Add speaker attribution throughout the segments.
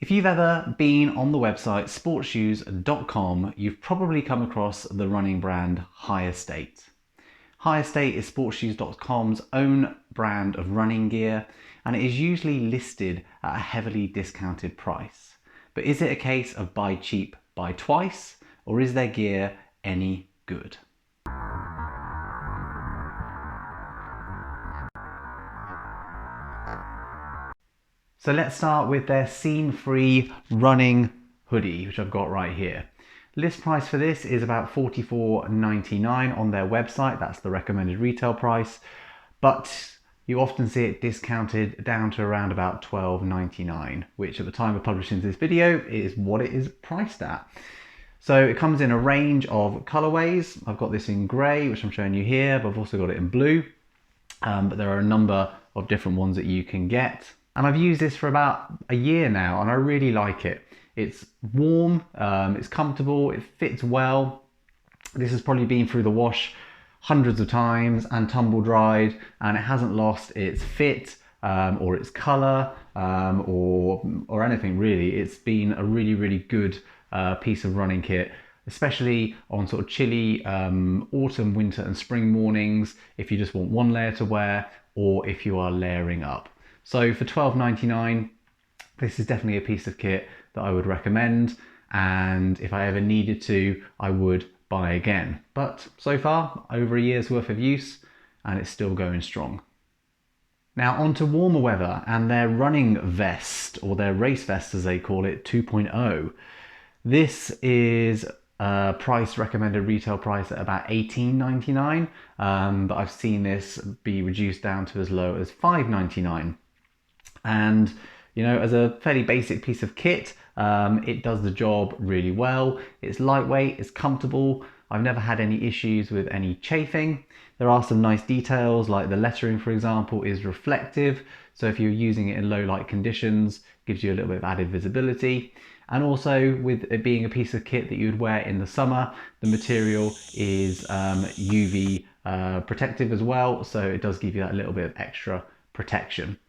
Speaker 1: If you've ever been on the website sportshoes.com, you've probably come across the running brand High Estate. High Estate is sportshoes.com's own brand of running gear, and it is usually listed at a heavily discounted price. But is it a case of buy cheap, buy twice, or is their gear any good? So let's start with their seam-free running hoodie, which I've got right here. List price for this is about $44.99 on their website. That's the recommended retail price, but you often see it discounted down to around about $12.99, which at the time of publishing this video is what it is priced at. So it comes in a range of colorways. I've got this in gray, which I'm showing you here, but I've also got it in blue. But there are a number of different ones that you can get. And I've used this for about a year now, and I really like it. It's warm, it's comfortable, it fits well. This has probably been through the wash hundreds of times and tumble dried, and it hasn't lost its fit or its color or anything really. It's been a really, really good piece of running kit, especially on sort of chilly autumn, winter and spring mornings, if you just want one layer to wear or if you are layering up. So for $12.99, this is definitely a piece of kit that I would recommend, and if I ever needed to, I would buy again. But so far, over a year's worth of use, and it's still going strong. Now on to warmer weather and their running vest, or their race vest as they call it, 2.0. This is price recommended retail price at about $18.99, but I've seen this be reduced down to as low as $5.99. And you know, as a fairly basic piece of kit, it does the job really well. It's lightweight, it's comfortable. I've never had any issues with any chafing. There are some nice details, like the lettering, for example, is reflective. So if you're using it in low light conditions, it gives you a little bit of added visibility. And also, with it being a piece of kit that you would wear in the summer, the material is UV protective as well. So it does give you that little bit of extra protection.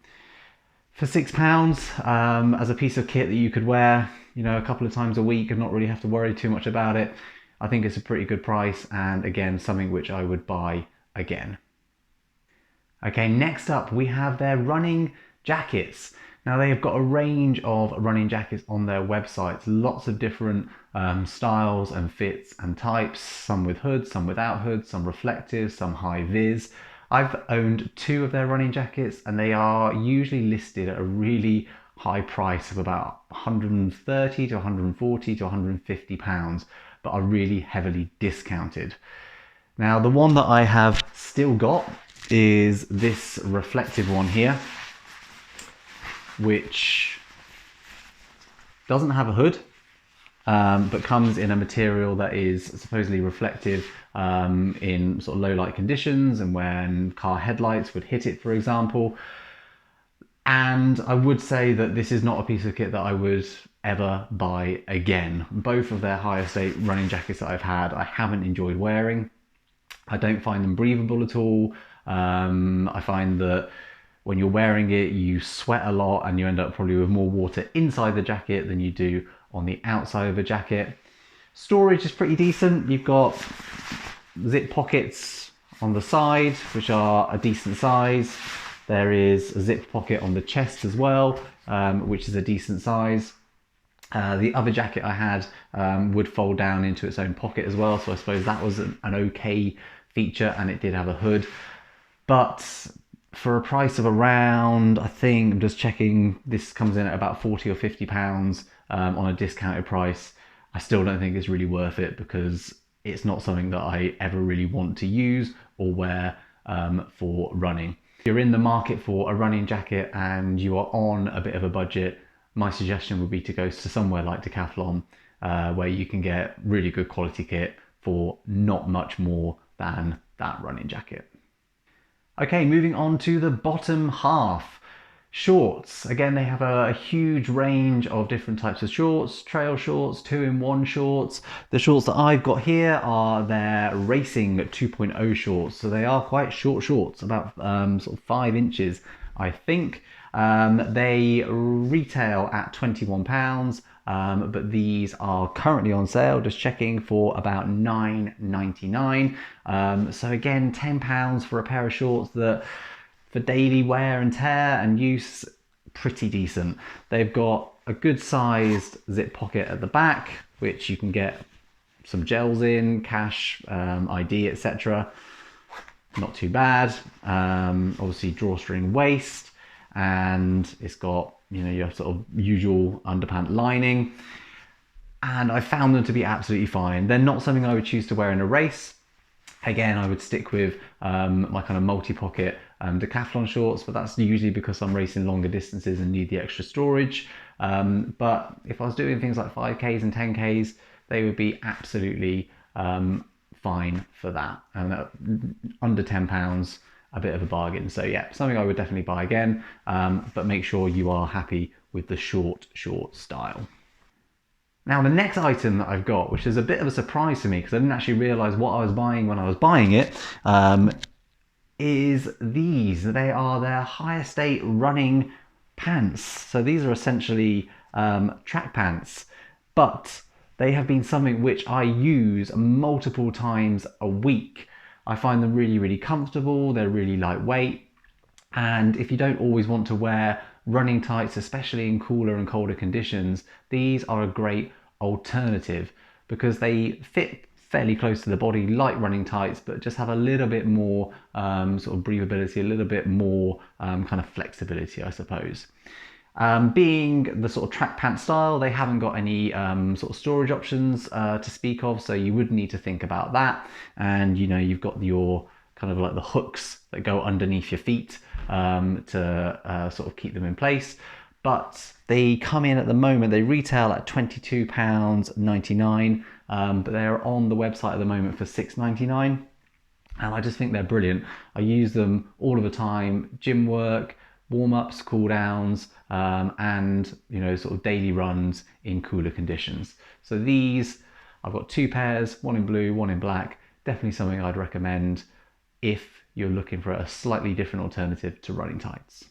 Speaker 1: For £6, as a piece of kit that you could wear, you know, a couple of times a week and not really have to worry too much about it, I think it's a pretty good price, and again, something which I would buy again. Okay, next up we have their running jackets. Now they have got a range of running jackets on their websites, lots of different styles and fits and types, some with hoods, some without hoods, some reflective, some high vis. I've owned two of their running jackets, and they are usually listed at a really high price of about 130 to 140 to 150 pounds, but are really heavily discounted. Now the one that I have still got is this reflective one here, which doesn't have a hood, but comes in a material that is supposedly reflective in sort of low light conditions and when car headlights would hit it, for example. And I would say that this is not a piece of kit that I would ever buy again. Both of their High Estate running jackets that I've had, I haven't enjoyed wearing. I don't find them breathable at all. I find that when you're wearing it, you sweat a lot and you end up probably with more water inside the jacket than you do on the outside of the jacket. Storage is pretty decent. You've got zip pockets on the side, which are a decent size. There is a zip pocket on the chest as well, which is a decent size. The other jacket I had would fold down into its own pocket as well, so I suppose that was an okay feature, and it did have a hood. But for a price of around, I think, I'm just checking, this comes in at about 40 or 50 pounds on a discounted price. I still don't think it's really worth it, because it's not something that I ever really want to use or wear for running. If you're in the market for a running jacket and you are on a bit of a budget, my suggestion would be to go to somewhere like Decathlon, where you can get really good quality kit for not much more than that running jacket. Okay, moving on to the bottom half. Shorts. Again, they have a huge range of different types of shorts, trail shorts, 2-in-1 shorts. The shorts that I've got here are their Racing 2.0 shorts. So they are quite short shorts, about sort of 5 inches, I think. They retail at £21, but these are currently on sale, just checking, for about £9.99. So again, £10 for a pair of shorts that for daily wear and tear and use, pretty decent. They've got a good sized zip pocket at the back, which you can get some gels in, cash, ID, etc. Not too bad. Obviously drawstring waist, and it's got, you know, your sort of usual underpant lining. And I found them to be absolutely fine. They're not something I would choose to wear in a race. Again, I would stick with my kind of multi-pocket decathlon shorts, but that's usually because I'm racing longer distances and need the extra storage. But if I was doing things like 5Ks and 10Ks, they would be absolutely fine for that. And under £10, a bit of a bargain. So yeah, something I would definitely buy again, but make sure you are happy with the short style. Now, the next item that I've got, which is a bit of a surprise to me because I didn't actually realise what I was buying when I was buying it, is these. They are their high estate running pants. So these are essentially track pants, but they have been something which I use multiple times a week. I find them really, really comfortable. They're really lightweight. And if you don't always want to wear running tights, especially in cooler and colder conditions, these are a great alternative because they fit fairly close to the body, like running tights, but just have a little bit more sort of breathability, a little bit more kind of flexibility, I suppose. Being the sort of track pant style, they haven't got any sort of storage options to speak of, so you would need to think about that. And you know, you've got your kind of like the hooks that go underneath your feet to sort of keep them in place. But they come in at the moment, they retail at £22.99, but they're on the website at the moment for £6.99. And I just think they're brilliant. I use them all of the time, gym work, warm-ups, cool downs, and you know, sort of daily runs in cooler conditions. So these, I've got two pairs, one in blue, one in black. Definitely something I'd recommend if you're looking for a slightly different alternative to running tights.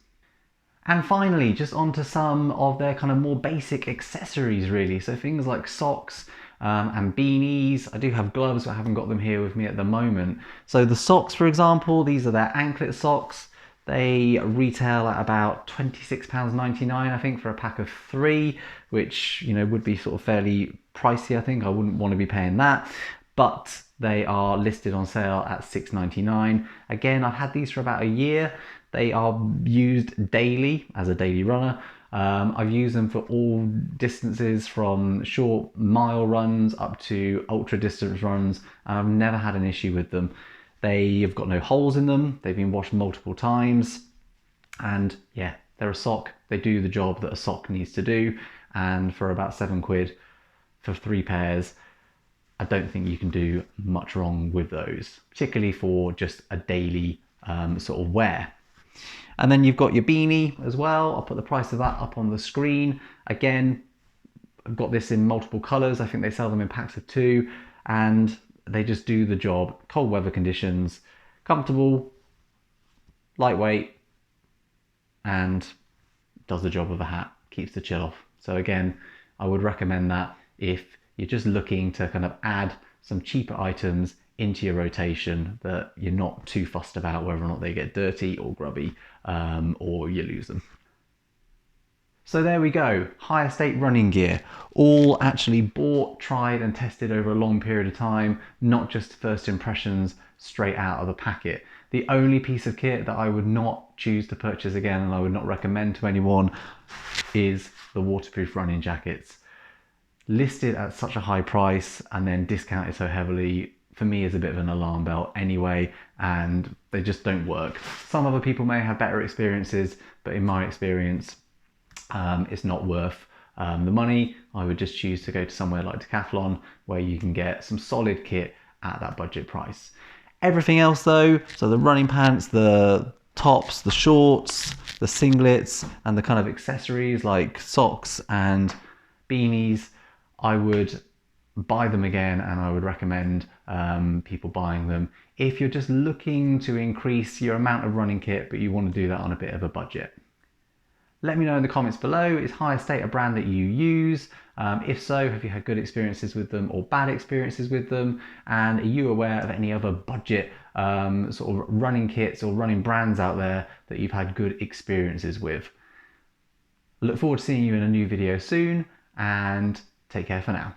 Speaker 1: And finally, just onto some of their kind of more basic accessories really. So things like socks and beanies. I do have gloves, but I haven't got them here with me at the moment. So the socks, for example, these are their anklet socks. They retail at about £26.99, I think, for a pack of 3, which, you know, would be sort of fairly pricey, I think. I wouldn't want to be paying that. But they are listed on sale at £6.99. Again, I've had these for about a year. They are used daily as a daily runner. I've used them for all distances from short mile runs up to ultra distance runs, and I've never had an issue with them. They have got no holes in them. They've been washed multiple times, and yeah, they're a sock. They do the job that a sock needs to do, and for about £7 for 3 pairs, I don't think you can do much wrong with those, particularly for just a daily sort of wear. And then you've got your beanie as well. I'll put the price of that up on the screen. Again, I've got this in multiple colors. I think they sell them in packs of 2, and they just do the job. Cold weather conditions, comfortable, lightweight, and does the job of a hat, keeps the chill off. So again, I would recommend that if you're just looking to kind of add some cheaper items into your rotation that you're not too fussed about whether or not they get dirty or grubby, or you lose them. So there we go, high estate running gear, all actually bought, tried and tested over a long period of time, not just first impressions straight out of the packet. The only piece of kit that I would not choose to purchase again, and I would not recommend to anyone, is the waterproof running jackets. Listed at such a high price and then discounted so heavily, for me is a bit of an alarm bell anyway, and they just don't work. Some other people may have better experiences, but in my experience, it's not worth the money. I would just choose to go to somewhere like Decathlon, where you can get some solid kit at that budget price. Everything else though, so the running pants, the tops, the shorts, the singlets, and the kind of accessories like socks and beanies, I would buy them again, and I would recommend people buying them if you're just looking to increase your amount of running kit, but you want to do that on a bit of a budget. Let me know in the comments below, is Higher State a brand that you use? If so, have you had good experiences with them or bad experiences with them? And are you aware of any other budget sort of running kits or running brands out there that you've had good experiences with? I look forward to seeing you in a new video soon, and take care for now.